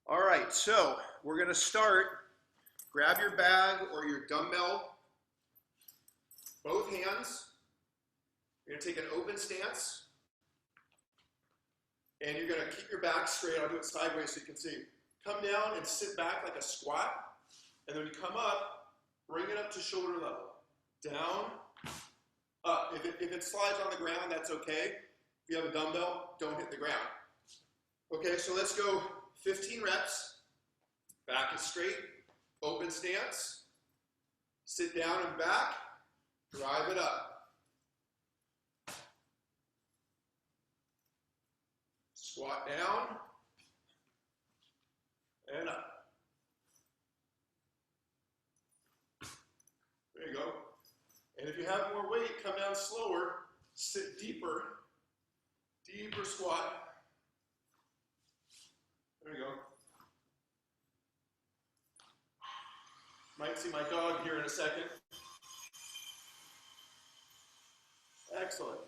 All right, so we're going to start. Grab your bag or your dumbbell, both hands. You're going to take an open stance, and you're going to keep your back straight. I'll do it sideways so you can see. Come down and sit back like a squat, and then when you come up, bring it up to shoulder level. Down, up. If it slides on the ground, that's okay. If you have a dumbbell, don't hit the ground. Okay, so let's go 15 reps. Back is straight, open stance. Sit down and back, drive it up. Squat down and up. There you go. And if you have more weight, come down slower, sit deeper, deeper squat. There you go. Might see my dog here in a second. Excellent.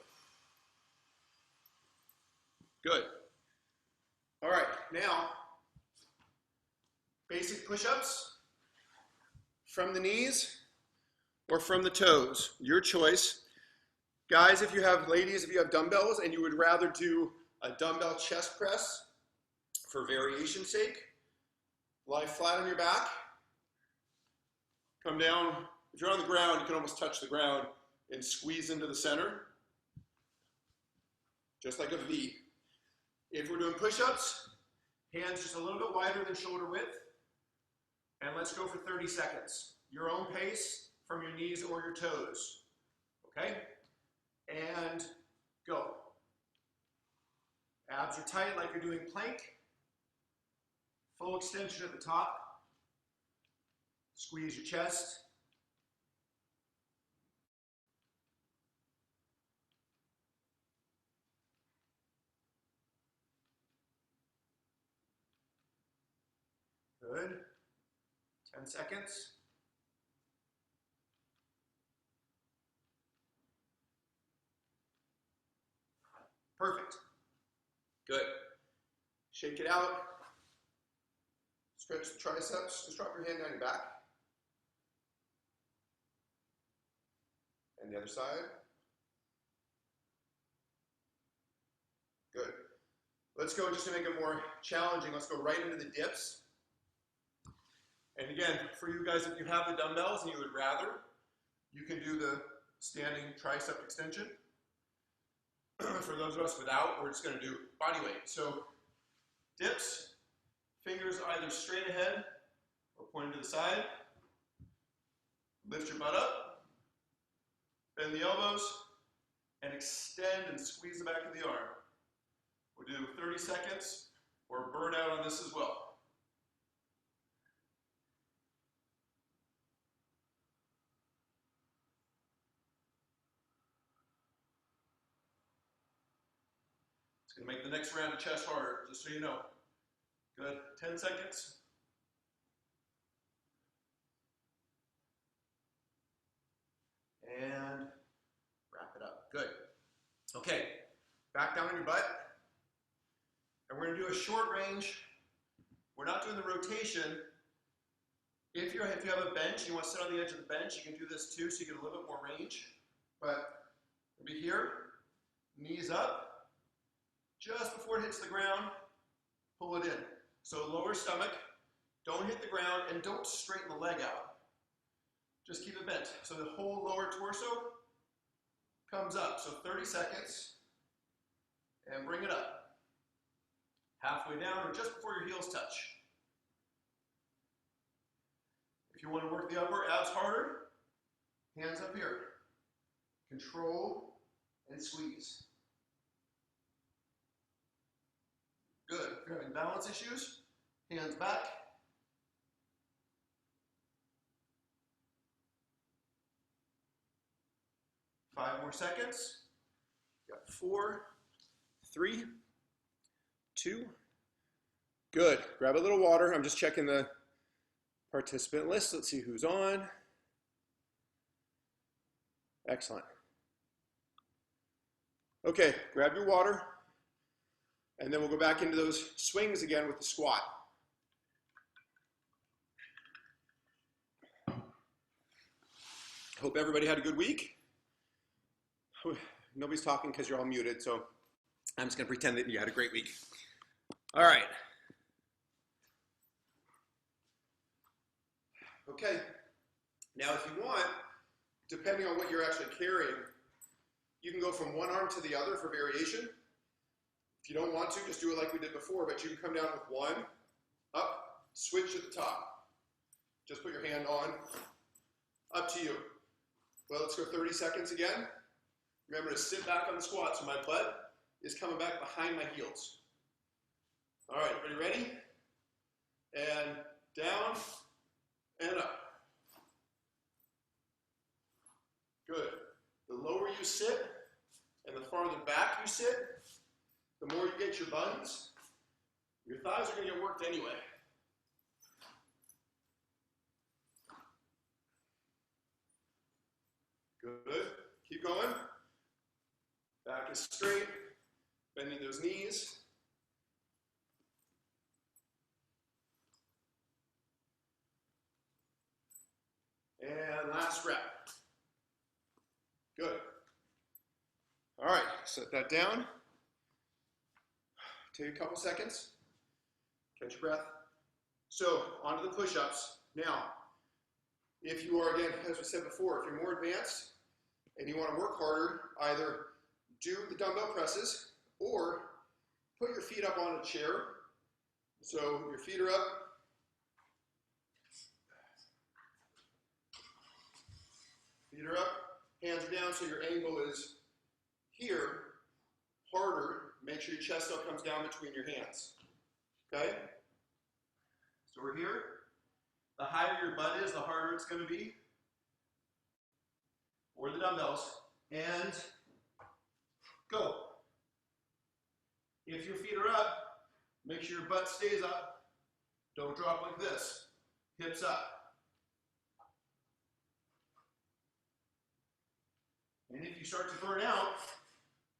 Good. All right, now, basic push-ups from the knees or from the toes, your choice. Guys, if you have, ladies, if you have dumbbells and you would rather do a dumbbell chest press for variation's sake, lie flat on your back, come down. If you're on the ground, you can almost touch the ground and squeeze into the center, just like a V. If we're doing push-ups, hands just a little bit wider than shoulder width, and let's go for 30 seconds. Your own pace from your knees or your toes, okay? And go. Abs are tight like you're doing plank. Full extension at the top. Squeeze your chest. Good. 10 seconds. Perfect. Good. Shake it out. Stretch the triceps. Just drop your hand down your back. And the other side. Good. Let's go, just to make it more challenging, let's go right into the dips. And again, for you guys, if you have the dumbbells and you would rather, you can do the standing tricep extension. For those of us without, we're just going to do body weight. So dips, fingers either straight ahead or pointing to the side. Lift your butt up, bend the elbows, and extend and squeeze the back of the arm. We'll do 30 seconds or burn out on this as well. It's going to make the next round of chest harder, just so you know. Good. 10 seconds. And wrap it up. Good. Okay. Back down on your butt. And we're going to do a short range. We're not doing the rotation. If you have a bench, you want to sit on the edge of the bench, you can do this too, so you get a little bit more range. But we'll be here, knees up. Just before it hits the ground, pull it in. So lower stomach, don't hit the ground, and don't straighten the leg out. Just keep it bent. So the whole lower torso comes up. So 30 seconds, and bring it up. Halfway down, or just before your heels touch. If you want to work the upper abs harder, hands up here. Control and squeeze. Good. If you're having balance issues, hands back. Five more seconds. Got 4, 3, 2. Good. Grab a little water. I'm just checking the participant list. Let's see who's on. Excellent. Okay, grab your water. And then we'll go back into those swings again with the squat. Hope everybody had a good week. Nobody's talking because you're all muted, so I'm just going to pretend that you had a great week. All right. Okay. Now, if you want, depending on what you're actually carrying, you can go from one arm to the other for variation. If you don't want to, just do it like we did before, but you can come down with one, up, switch at the top. Just put your hand on, up to you. Well, let's go 30 seconds again. Remember to sit back on the squat so my butt is coming back behind my heels. All right, everybody ready? And down and up. Good. The lower you sit and the farther back you sit, the more you get your buns. Your thighs are going to get worked anyway. Good. Keep going. Back is straight. Bending those knees. And last rep. Good. All right, set that down. Take a couple seconds. Catch your breath. So, onto the push-ups. Now, if you are, again, as we said before, if you're more advanced and you want to work harder, either do the dumbbell presses or put your feet up on a chair. So, your feet are up. Feet are up, hands are down, so your angle is here, harder. Make sure your chest still comes down between your hands. Okay? So we're here. The higher your butt is, the harder it's going to be. Or the dumbbells. And go. If your feet are up, make sure your butt stays up. Don't drop like this. Hips up. And if you start to burn out,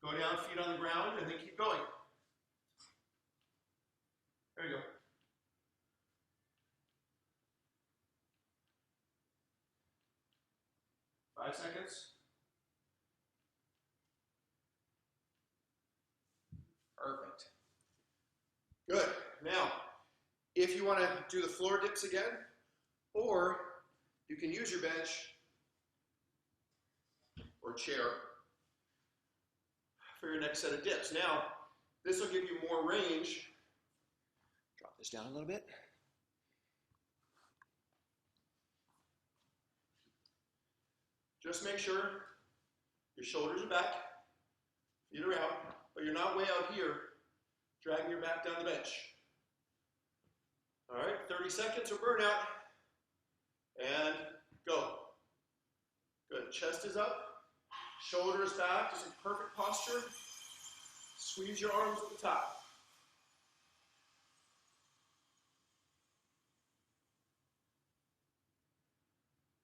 go down, feet on the ground, and then keep going. There you go. Five seconds. Perfect. Good. Now, if you want to do the floor dips again, or you can use your bench or chair for your next set of dips. Now, this will give you more range. Drop this down a little bit. Just make sure your shoulders are back, feet are out, but you're not way out here, dragging your back down the bench. All right, 30 seconds or burnout, and go. Good, chest is up. Shoulders back, just in perfect posture. Squeeze your arms at the top.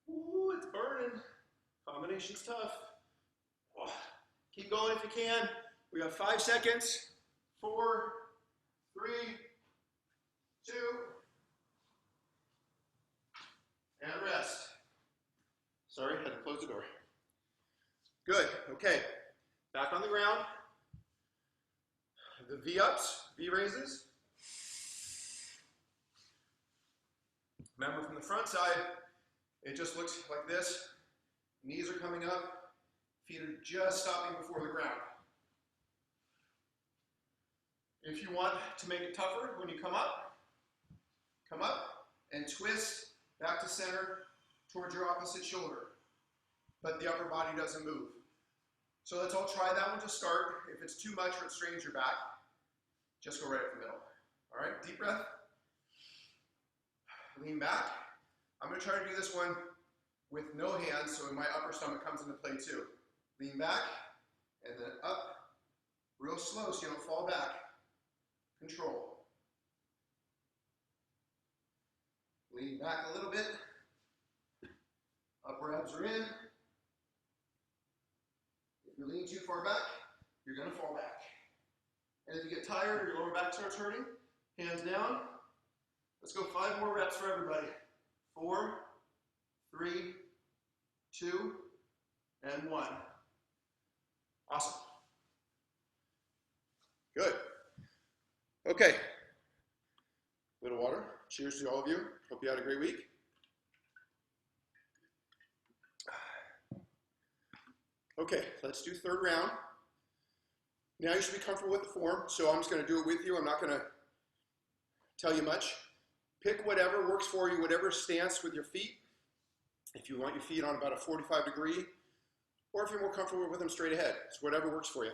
Ooh, it's burning. Combination's tough. Oh, keep going if you can. We got 5 seconds. 4, 3, 2, and rest. Sorry, had to close the door. Good, okay. Back on the ground. The V-ups, V-raises. Remember from the front side, it just looks like this. Knees are coming up, feet are just stopping before the ground. If you want to make it tougher, when you come up and twist back to center towards your opposite shoulder, but the upper body doesn't move. So let's all try that one to start. If it's too much or it strains your back, just go right up the middle. All right, deep breath. Lean back. I'm going to try to do this one with no hands, so my upper stomach comes into play too. Lean back, and then up, real slow so you don't fall back. Control. Lean back a little bit. Upper abs are in. If you lean too far back, you're going to fall back. And if you get tired or your lower back starts hurting, hands down. Let's go 5 more reps for everybody. 4, 3, 2, and 1. Awesome. Good. Okay. Little water. Cheers to all of you. Hope you had a great week. Okay, let's do third round. Now you should be comfortable with the form, so I'm just going to do it with you. I'm not going to tell you much. Pick whatever works for you, whatever stance with your feet. If you want your feet on about a 45 degree, or if you're more comfortable with them straight ahead. It's whatever works for you.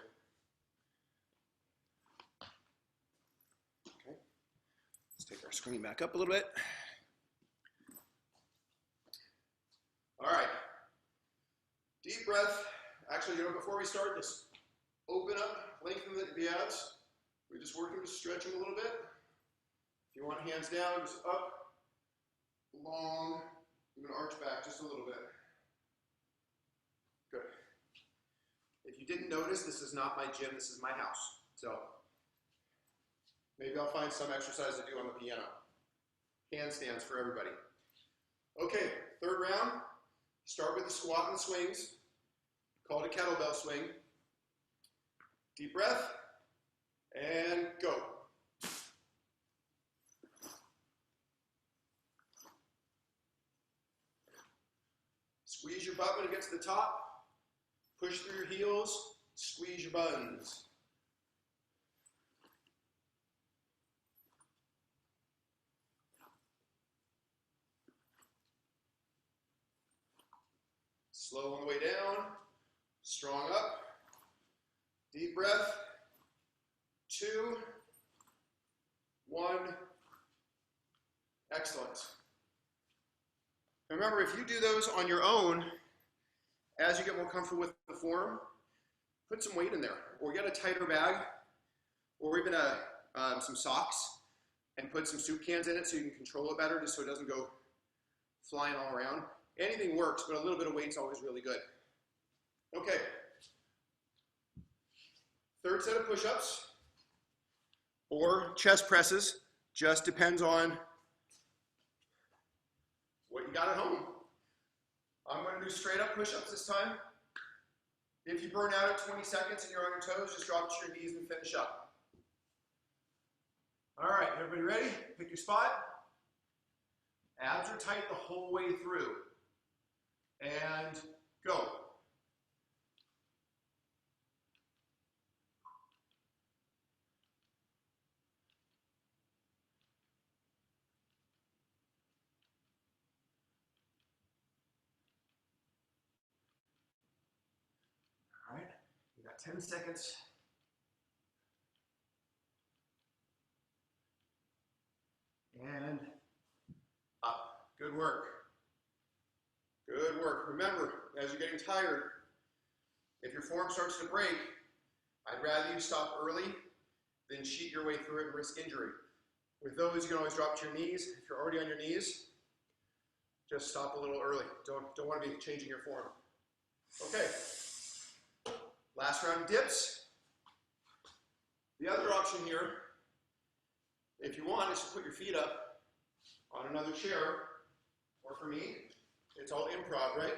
Okay, let's take our screen back up a little bit. All right, deep breath. Actually, before we start, just open up, lengthen the abs. We're just working, just stretching a little bit. If you want hands down, just up, long. I'm going to arch back just a little bit. Good. If you didn't notice, this is not my gym, this is my house. So maybe I'll find some exercise to do on the piano. Handstands for everybody. Okay, third round. Start with the squat and the swings. Call it a kettlebell swing. Deep breath, and go. Squeeze your butt when it gets to the top. Push through your heels. Squeeze your buns. Slow on the way down. Strong up. Deep breath. 2, 1. Excellent. Remember, if you do those on your own, as you get more comfortable with the form, put some weight in there, or get a tighter bag, or even some socks, and put some soup cans in it so you can control it better, just so it doesn't go flying all around. Anything works, but a little bit of weight's always really good. Okay. Third set of push-ups, or chest presses, just depends on what you got at home. I'm going to do straight up push-ups this time. If you burn out at 20 seconds and you're on your toes, just drop to your knees and finish up. All right, everybody ready? Pick your spot. Abs are tight the whole way through. And go. All right, you got 10 seconds. And up. Good work. Good work. Remember, as you're getting tired, if your form starts to break, I'd rather you stop early than cheat your way through it and risk injury. With those, you can always drop to your knees. If you're already on your knees, just stop a little early. Don't want to be changing your form. Okay. Last round of dips. The other option here, if you want, is to put your feet up on another chair, or for me, it's all improv, right?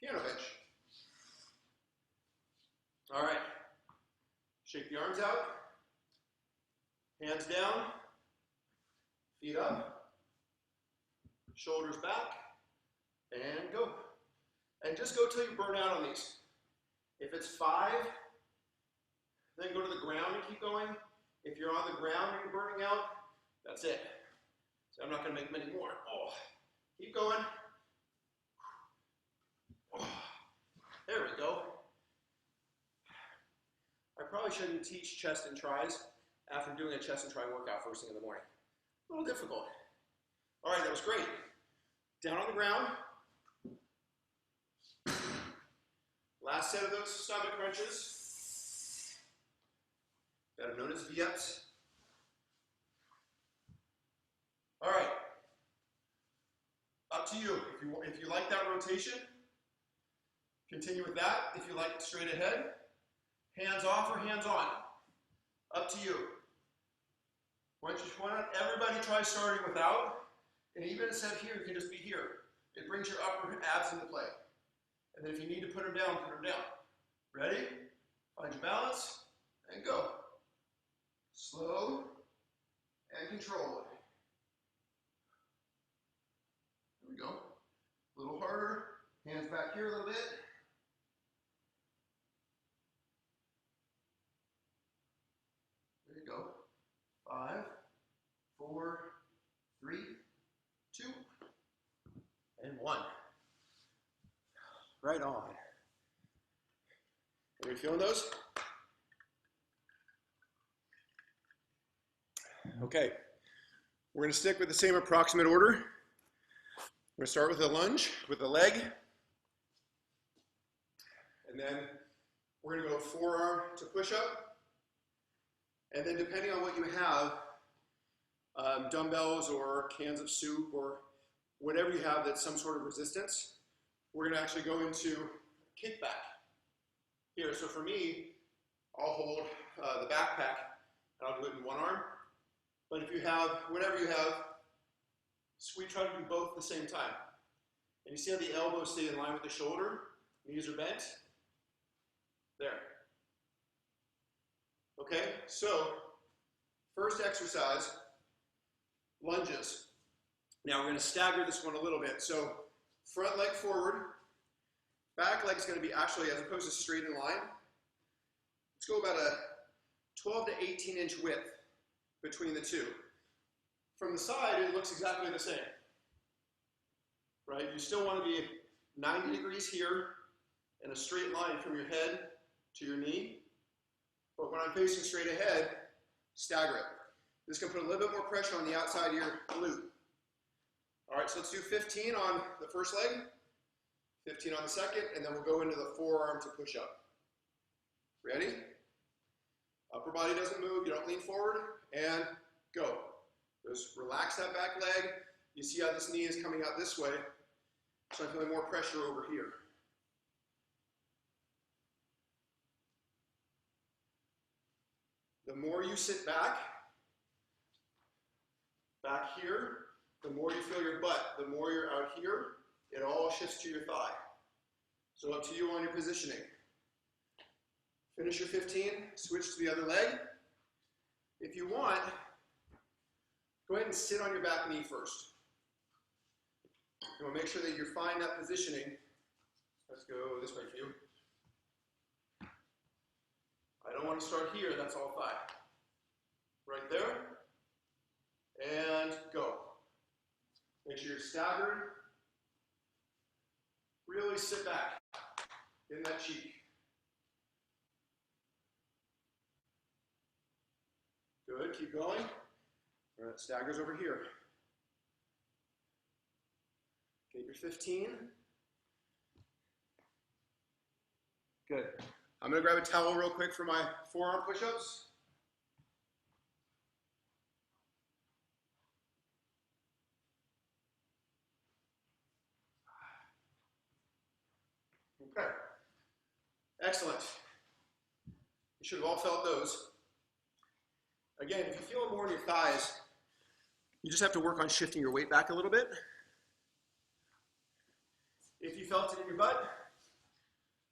Piano bench. All right. Shake the arms out. Hands down. Feet up. Shoulders back. And go. And just go till you burn out on these. If it's 5, then go to the ground and keep going. If you're on the ground and you're burning out, that's it. So I'm not going to make many more. Oh, keep going. Oh, there we go. I probably shouldn't teach chest and tries after doing a chest and try workout first thing in the morning. A little difficult. All right, that was great. Down on the ground. Last set of those stomach crunches, better known as V-ups. All right, up to you. If you like that rotation, continue with that. If you like it straight ahead, hands off or hands on, up to you. Why don't everybody try starting without, and even instead of here, you can just be here. It brings your upper abs into play. And then if you need to put them down, put them down. Ready? Find your balance and go. Slow and controlled. There we go. A little harder. Hands back here a little bit. There you go. 5, 4, 3, 2, and 1. Right on. Are you feeling those? Okay. We're going to stick with the same approximate order. We're going to start with a lunge with the leg. And then we're going to go forearm to push up. And then depending on what you have, dumbbells or cans of soup or whatever you have that's some sort of resistance, we're going to actually go into kickback here. So for me, I'll hold the backpack and I'll do it in one arm. But if you have, whatever you have, we try to do both at the same time. And you see how the elbows stay in line with the shoulder? Knees are bent. There. Okay, so first exercise, lunges. Now we're going to stagger this one a little bit. So front leg forward, back leg is going to be actually, as opposed to straight in line, let's go about a 12 to 18 inch width between the two. From the side, it looks exactly the same, right? You still want to be 90 degrees here in a straight line from your head to your knee. But when I'm facing straight ahead, stagger it. This can put a little bit more pressure on the outside of your glute. All right, so let's do 15 on the first leg, 15 on the second, and then we'll go into the forearm to push up. Ready? Upper body doesn't move, you don't lean forward, and go. Just relax that back leg. You see how this knee is coming out this way, so I'm feeling more pressure over here. The more you sit back here, the more you feel your butt. The more you're out here, it all shifts to your thigh. So up to you on your positioning. Finish your 15, switch to the other leg. If you want, go ahead and sit on your back knee first. You want to make sure that you're finding that positioning. Let's go this way for you. I don't want to start here, that's all thigh. Right there, and go. Make sure you're staggered. Really sit back in that cheek. Good, keep going. All right, staggers over here. Get your 15. Good. I'm going to grab a towel real quick for my forearm push-ups. Okay. Excellent. You should have all felt those. Again, if you feel more in your thighs, you just have to work on shifting your weight back a little bit. If you felt it in your butt,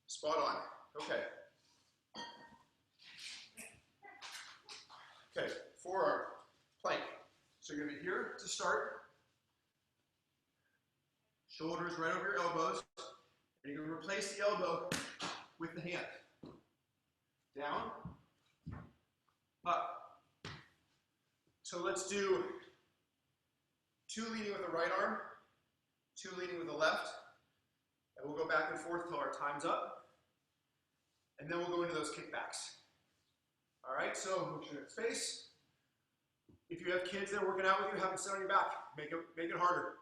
spot on. Okay. Okay, forearm, plank. So you're going to be here to start. Shoulders right over your elbows. And you're going to replace the elbow with the hand. Down, up. So let's do 2 leading with the right arm, 2 leading with the left. And we'll go back and forth till our time's up. And then we'll go into those kickbacks. All right, so make sure it's face. If you have kids that are working out with you, have them sit on your back. Make it harder.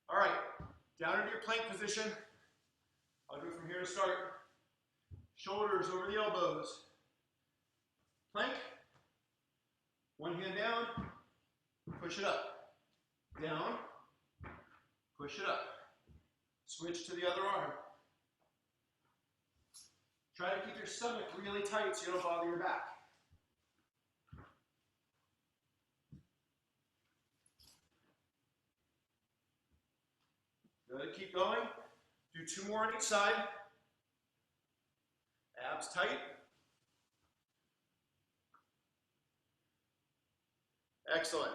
All right, down into your plank position. I'll do it from here to start. Shoulders over the elbows. Plank. One hand down. Push it up. Down. Push it up. Switch to the other arm. Try to keep your stomach really tight so you don't bother your back. Good. Good, keep going. Do 2 more on each side. Abs tight. Excellent.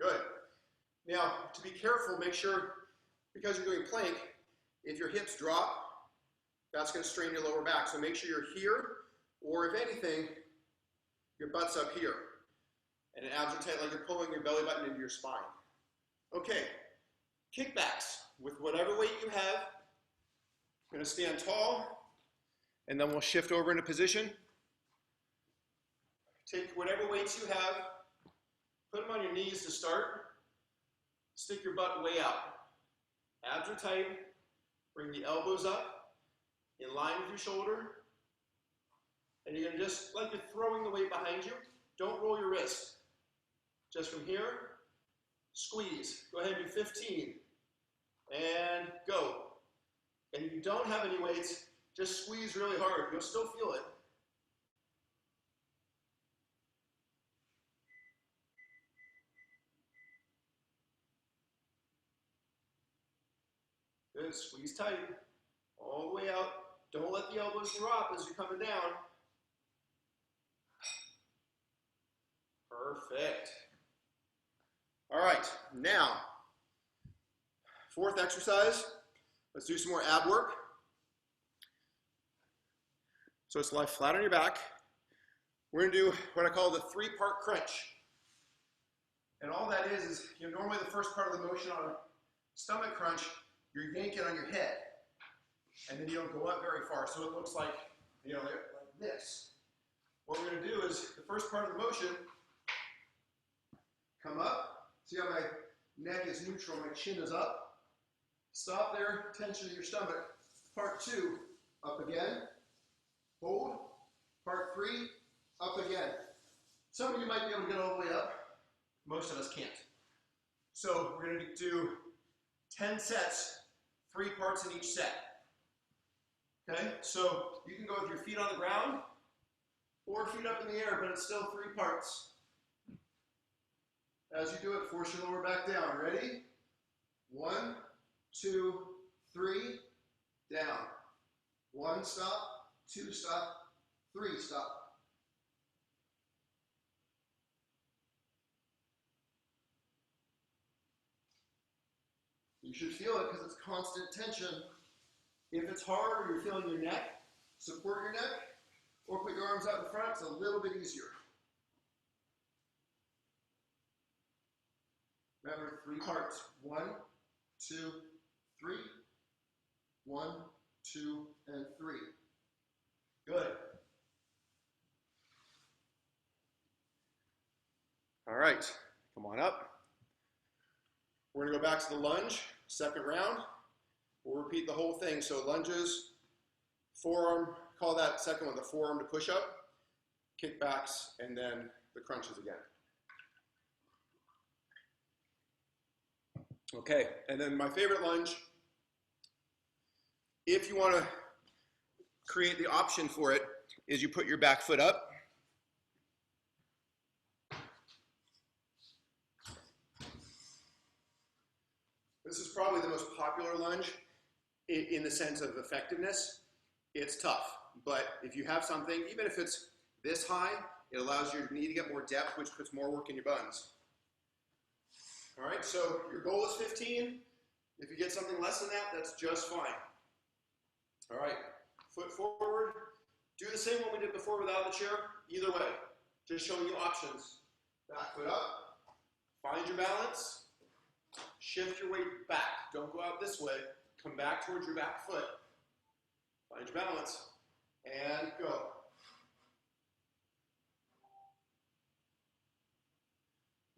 Good. Now, to be careful, make sure, because you're doing plank, if your hips drop, that's going to strain your lower back. So make sure you're here, or if anything, your butt's up here. And your abs are tight like you're pulling your belly button into your spine. Okay, kickbacks with whatever weight you have. We're going to stand tall, and then we'll shift over into position. Take whatever weights you have, put them on your knees to start. Stick your butt way out. Abs are tight. Bring the elbows up, in line with your shoulder. And you're going to just, like you're throwing the weight behind you, don't roll your wrist. Just from here, squeeze. Go ahead and do 15. And go. And if you don't have any weights, just squeeze really hard. You'll still feel it. Good, squeeze tight. All the way out. Don't let the elbows drop as you're coming down. Perfect. All right, now, 4th exercise. Let's do some more ab work. So it's lie flat on your back. We're going to do what I call the 3-part crunch. And all that is normally the first part of the motion on a stomach crunch, you're yanking on your head. And then you don't go up very far. So it looks like, like this. What we're going to do is the first part of the motion, come up. See how my neck is neutral, my chin is up. Stop there, tension in your stomach. Part 2, up again. Hold. Part 3, up again. Some of you might be able to get all the way up. Most of us can't. So we're going to do 10 sets, 3 parts in each set. Okay, so you can go with your feet on the ground or feet up in the air, but it's still 3 parts. As you do it, force your lower back down. Ready? 1, 2, 3, down. 1, stop. 2, stop. 3, stop. You should feel it because it's constant tension. If it's hard or you're feeling your neck, support your neck or put your arms out in front. It's a little bit easier. Remember, 3 parts. 1, 2, 3. 1, 2, and 3. Good. All right, come on up. We're going to go back to the lunge, 2nd round. We'll repeat the whole thing. So lunges, forearm, call that second one the forearm to push up, kickbacks, and then the crunches again. Okay, and then my favorite lunge, if you want to create the option for it, is you put your back foot up. This is probably the most popular lunge in the sense of effectiveness. It's tough, but if you have something, even if it's this high, it allows your knee to get more depth, which puts more work in your buns. All right, so your goal is 15. If you get something less than that, that's just fine. All right, foot forward. Do the same one we did before without the chair. Either way, just showing you options. Back foot up, find your balance, shift your weight back. Don't go out this way. Come back towards your back foot. Find your balance, and go.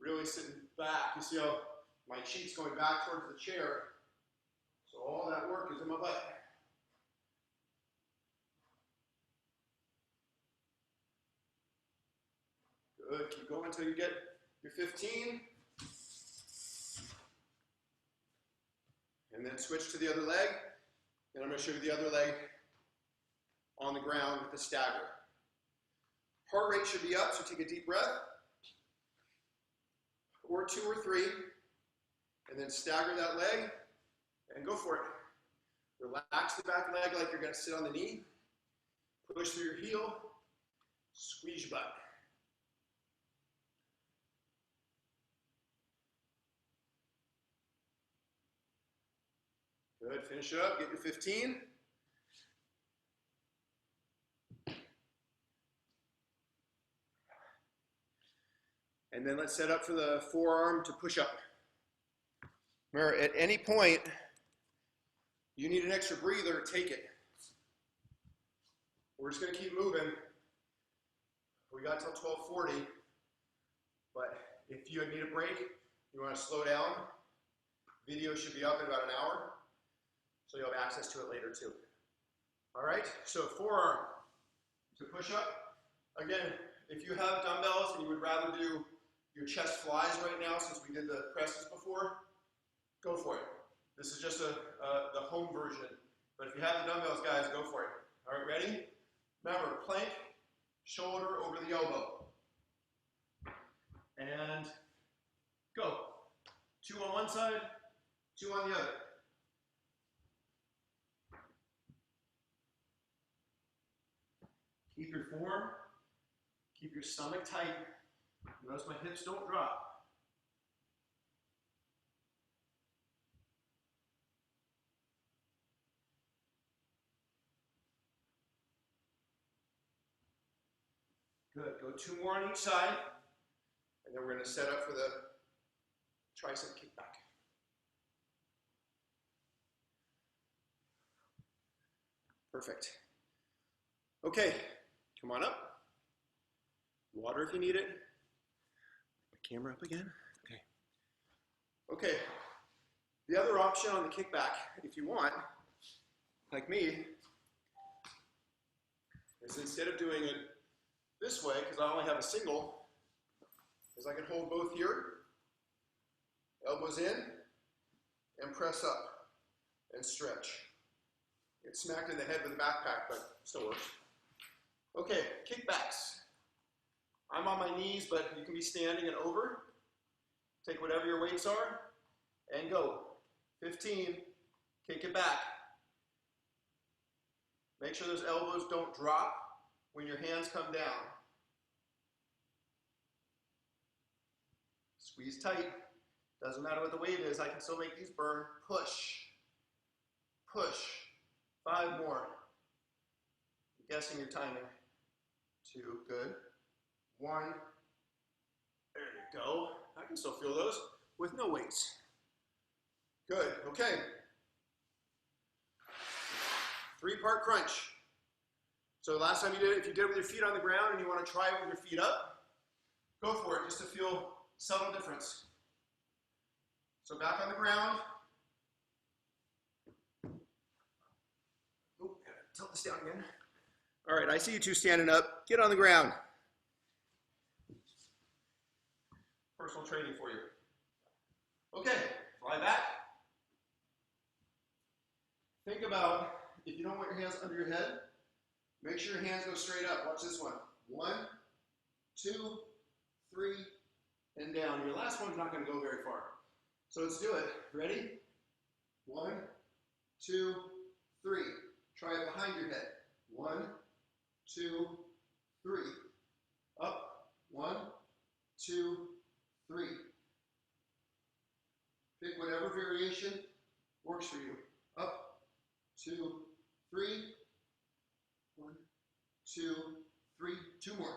Really sitting back. You see how my cheek's going back towards the chair. So all that work is in my butt. Good, keep going until you get your 15. And then switch to the other leg. And I'm going to show you the other leg on the ground with the stagger. Heart rate should be up, so take a deep breath. Or 2 or 3. And then stagger that leg and go for it. Relax the back leg like you're going to sit on the knee. Push through your heel. Squeeze your butt. Good. Finish it up. Get your 15. And then let's set up for the forearm to push up. Remember, at any point, you need an extra breather, take it. We're just going to keep moving. We got till 12:40, but if you need a break, you want to slow down, video should be up in about an hour, so you'll have access to it later too. All right, so forearm to push up. Again, if you have dumbbells and you would rather do your chest flies right now, since we did the presses before, go for it. This is just the home version. But if you have the dumbbells, guys, go for it. All right, ready? Remember, plank, shoulder over the elbow. And go. 2 on one side, 2 on the other. Keep your form, keep your stomach tight. Notice my hips don't drop. Good. Go 2 more on each side, and then we're going to set up for the tricep kickback. Perfect. Okay, come on up. Water if you need it. My camera up again. Okay. Okay. The other option on the kickback, if you want, like me, is instead of doing it this way, because I only have a single, is I can hold both here, elbows in, and press up and stretch. Get smacked in the head with a backpack, but still works. Okay, kickbacks. I'm on my knees, but you can be standing and over. Take whatever your weights are, and go. 15, kick it back. Make sure those elbows don't drop when your hands come down. Squeeze tight. Doesn't matter what the weight is, I can still make these burn. Push. Push. 5 more. I'm guessing your timing. 2, good. 1. There you go. I can still feel those with no weights. Good, okay. 3-part crunch. So last time you did it, if you did it with your feet on the ground and you want to try it with your feet up, go for it, just to feel subtle difference. So back on the ground. Oh, tilt this down again. All right, I see you two standing up. Get on the ground. Personal training for you. Okay, fly back. Think about, if you don't want your hands under your head, make sure your hands go straight up. Watch this one. 1, 2, 3, and down. Your last one's not going to go very far. So let's do it. Ready? 1, 2, 3. Try it behind your head. 1, 2, 3. Up. 1, 2, 3. Pick whatever variation works for you. Up. 2, 3. 1, 2, 3. 2 more.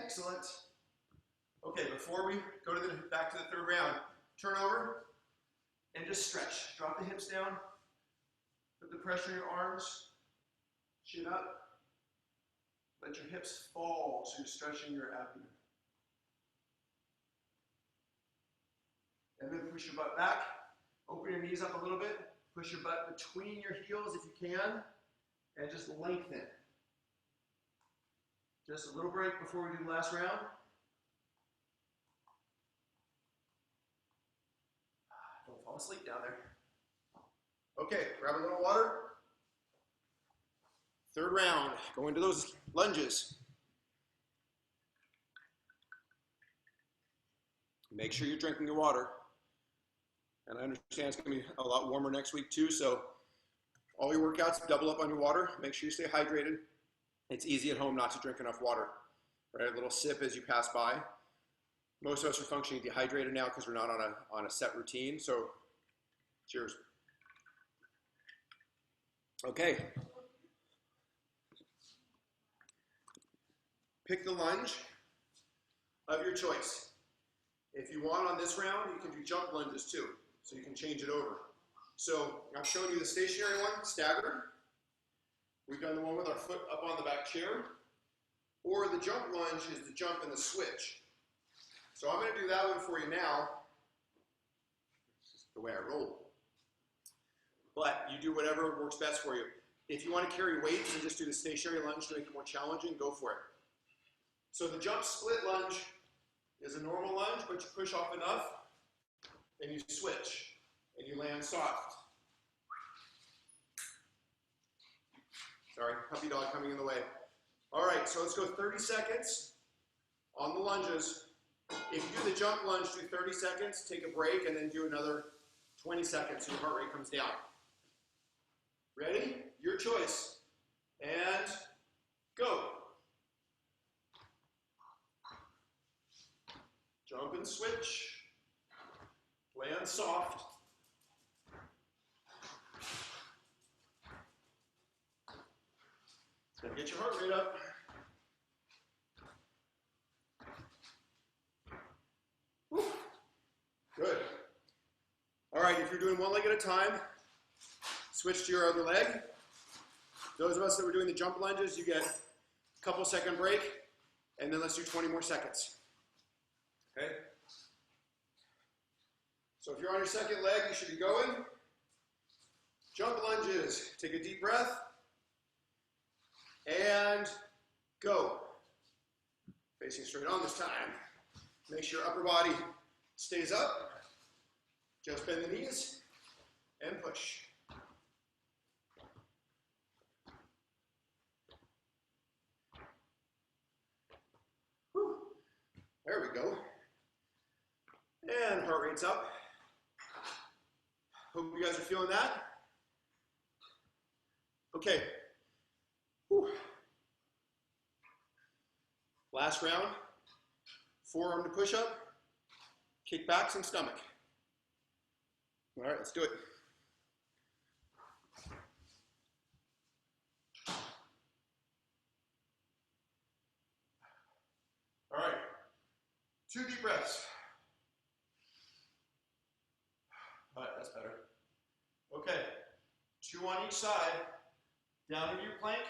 Excellent. Okay, before we go to back to the 3rd round, turn over and just stretch. Drop the hips down. Put the pressure in your arms. Chin up. Let your hips fall so you're stretching your abdomen. And then push your butt back. Open your knees up a little bit. Push your butt between your heels if you can. And just lengthen. Just a little break before we do the last round. Don't fall asleep down there. Okay, grab a little water. 3rd round, go into those lunges. Make sure you're drinking your water. And I understand it's going to be a lot warmer next week too, so all your workouts, double up on your water. Make sure you stay hydrated. It's easy at home not to drink enough water, right? A little sip as you pass by. Most of us are functioning dehydrated now because we're not on a set routine, so cheers. Okay. Pick the lunge of your choice. If you want on this round, you can do jump lunges too, so you can change it over. So I'm showing you the stationary one, staggered. We've done the one with our foot up on the back chair. Or the jump lunge is the jump and the switch. So I'm going to do that one for you now. This is the way I roll. But you do whatever works best for you. If you want to carry weights and just do the stationary lunge to make it more challenging, go for it. So the jump split lunge is a normal lunge, but you push off enough, and you switch, and you land soft. Sorry, puppy dog coming in the way. All right, so let's go 30 seconds on the lunges. If you do the jump lunge, do 30 seconds, take a break, and then do another 20 seconds so your heart rate comes down. Ready? Your choice. And go. Jump and switch. Land soft. It's going to get your heart rate up. Whew. Good. All right, if you're doing one leg at a time, switch to your other leg. Those of us that were doing the jump lunges, you get a couple second break, and then let's do 20 more seconds. Okay? So if you're on your second leg, you should be going. Jump lunges. Take a deep breath. And go. Facing straight on this time. Make sure your upper body stays up. Just bend the knees and push. Whew. There we go. And heart rate's up. Hope you guys are feeling that. Okay. Whew. Last round. Forearm to push up, kick backs and stomach. All right, let's do it. All right, 2 deep breaths. All right, that's better. Okay, 2 on each side. Down into your plank.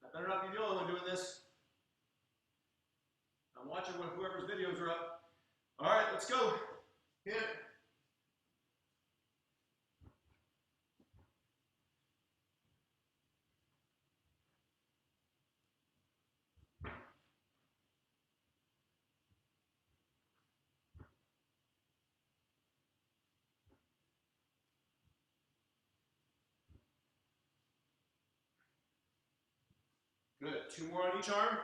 I better not be the only one doing this. I'm watching whoever's videos are up. All right, let's go. Hit it. Good. 2 more on each arm.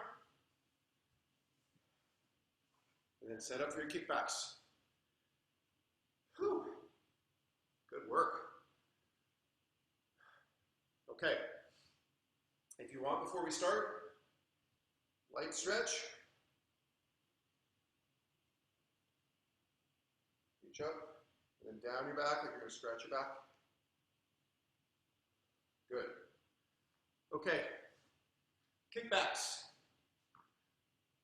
And then set up for your kickbacks. Whew. Good work. Okay. If you want, before we start, light stretch. Reach up, and then down your back, like you're going to scratch your back. Good. Okay. Kickbacks.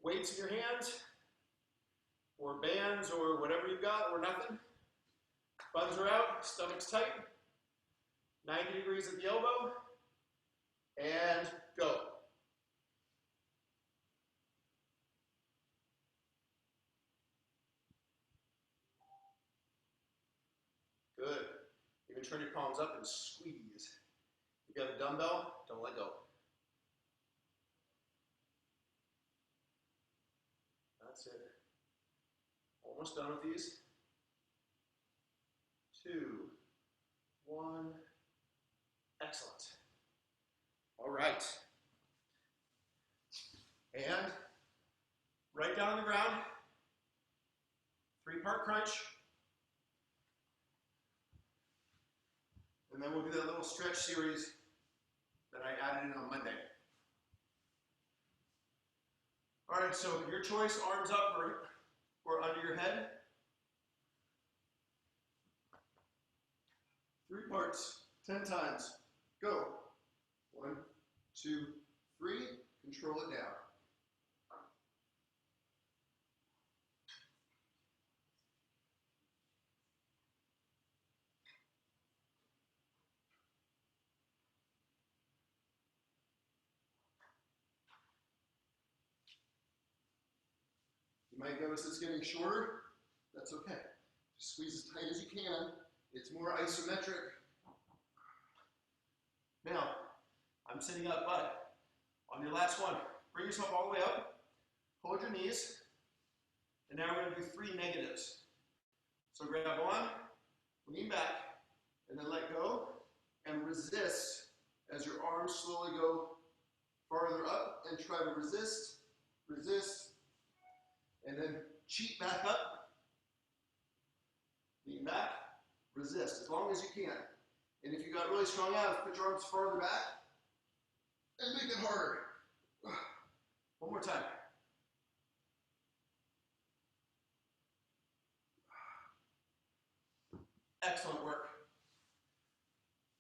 Weights in your hands, or bands, or whatever you've got, or nothing. Buns are out, stomach's tight. 90 degrees at the elbow. And go. Good. You can turn your palms up and squeeze. If you got a dumbbell, don't let go. That's it. Almost done with these. 2, 1. Excellent. All right. And crunch. And then we'll do that little stretch series that I added in on Monday. All right, so your choice, arms up or under your head. 3 parts, 10 times. Go. 1, 2, 3. Control it down. You might notice it's getting shorter. That's okay. Just squeeze as tight as you can. It's more isometric. Now, I'm sitting up, but on your last one, bring yourself all the way up, hold your knees, and now we're going to do 3 negatives. So grab on, lean back, and then let go, and resist as your arms slowly go farther up, and try to resist, resist, and then cheat back up, lean back, resist, as long as you can. And if you got really strong abs, put your arms farther back, and make it harder. One more time. Excellent work.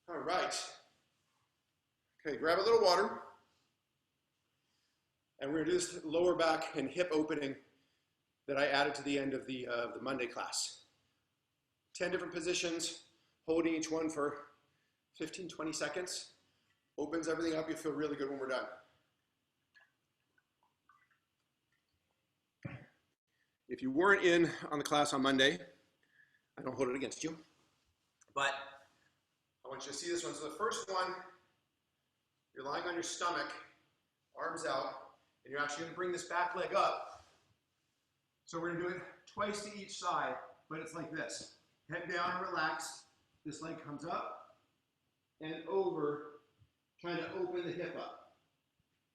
All right. Okay, grab a little water. And we're going to do this lower back and hip opening that I added to the end of the Monday class. 10 different positions, holding each one for 15, 20 seconds. Opens everything up. You feel really good when we're done. If you weren't in on the class on Monday, I don't hold it against you, but I want you to see this one. So the first one, you're lying on your stomach, arms out, and you're actually going to bring this back leg up. So we're going to do it twice to each side, but it's like this. Head down and relax. This leg comes up and over, trying to open the hip up.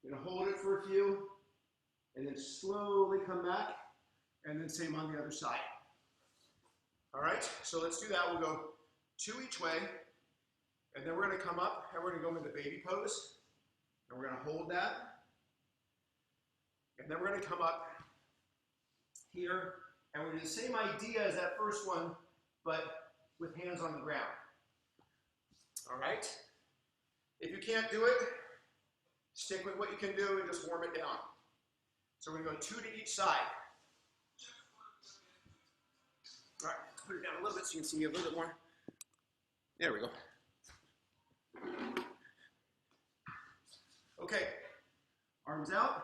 You're going to hold it for a few, and then slowly come back, and then same on the other side. All right, so let's do that. We'll go 2 each way, and then we're going to come up, and we're going to go into baby pose, and we're going to hold that, and then we're going to come up here, and we're going to do the same idea as that first one, but with hands on the ground. All right? If you can't do it, stick with what you can do and just warm it down. So we're going to go 2 to each side. All right, put it down a little bit so you can see me a little bit more. There we go. Okay, arms out.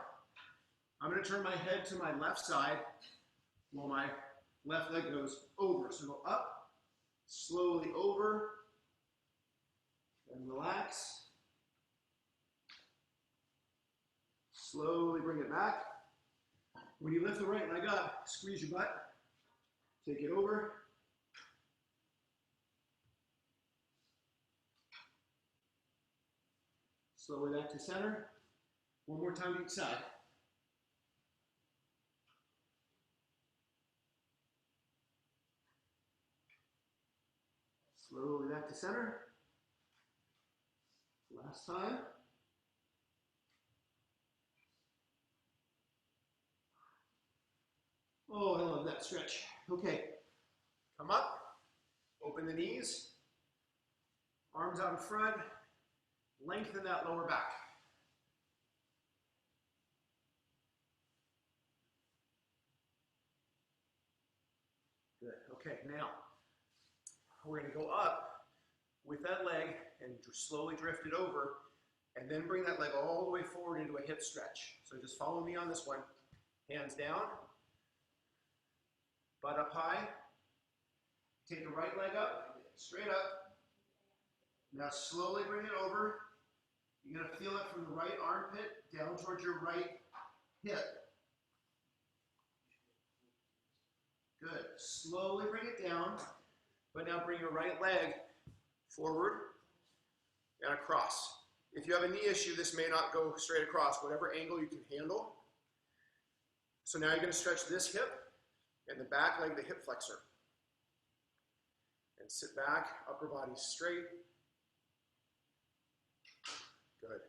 I'm going to turn my head to my left side while my left leg goes over. So go up, slowly over, and relax. Slowly bring it back. When you lift the right leg up, squeeze your butt. Take it over. Slowly back to center. One more time to each side. Slowly back to center. Last time. Oh, I love that stretch. Okay, come up, open the knees, arms out in front, lengthen that lower back. Good, okay, now we're going to go up with that leg and slowly drift it over, and then bring that leg all the way forward into a hip stretch. So just follow me on this one. Hands down. Butt up high. Take the right leg up, straight up. Now slowly bring it over. You're going to feel it from the right armpit down towards your right hip. Good. Slowly bring it down, but now bring your right leg forward and across. If you have a knee issue, this may not go straight across, whatever angle you can handle. So now you're going to stretch this hip and the back leg, the hip flexor. And sit back, upper body straight. Good.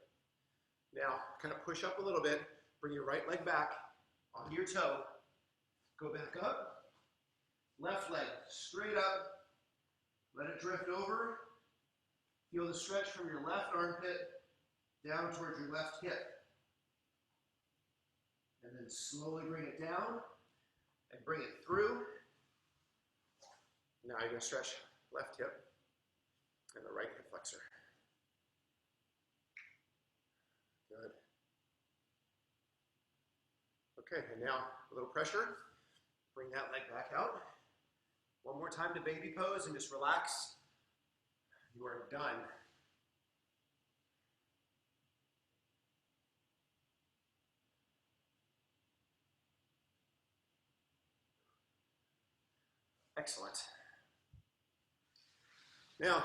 Now, kind of push up a little bit. Bring your right leg back onto your toe. Go back up. Left leg straight up. Let it drift over. Feel the stretch from your left armpit down towards your left hip. And then slowly bring it down and bring it through. Now you're going to stretch left hip and the right hip flexor. Good. Okay, and now a little pressure. Bring that leg back out. One more time to baby pose and just relax. You are done. Excellent. Now,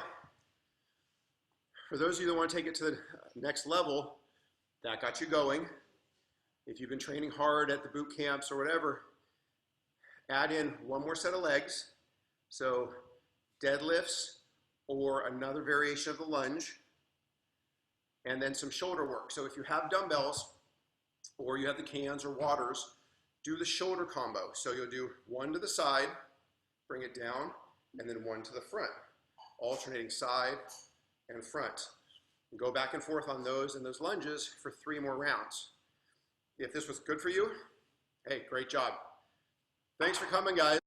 for those of you that want to take it to the next level, that got you going. If you've been training hard at the boot camps or whatever, add in one more set of legs. So deadlifts or another variation of the lunge, and then some shoulder work. So if you have dumbbells or you have the cans or waters, do the shoulder combo. So you'll do one to the side, bring it down, and then one to the front, alternating side and front. And go back and forth on those and those lunges for 3 more rounds. If this was good for you, hey, great job. Thanks for coming, guys.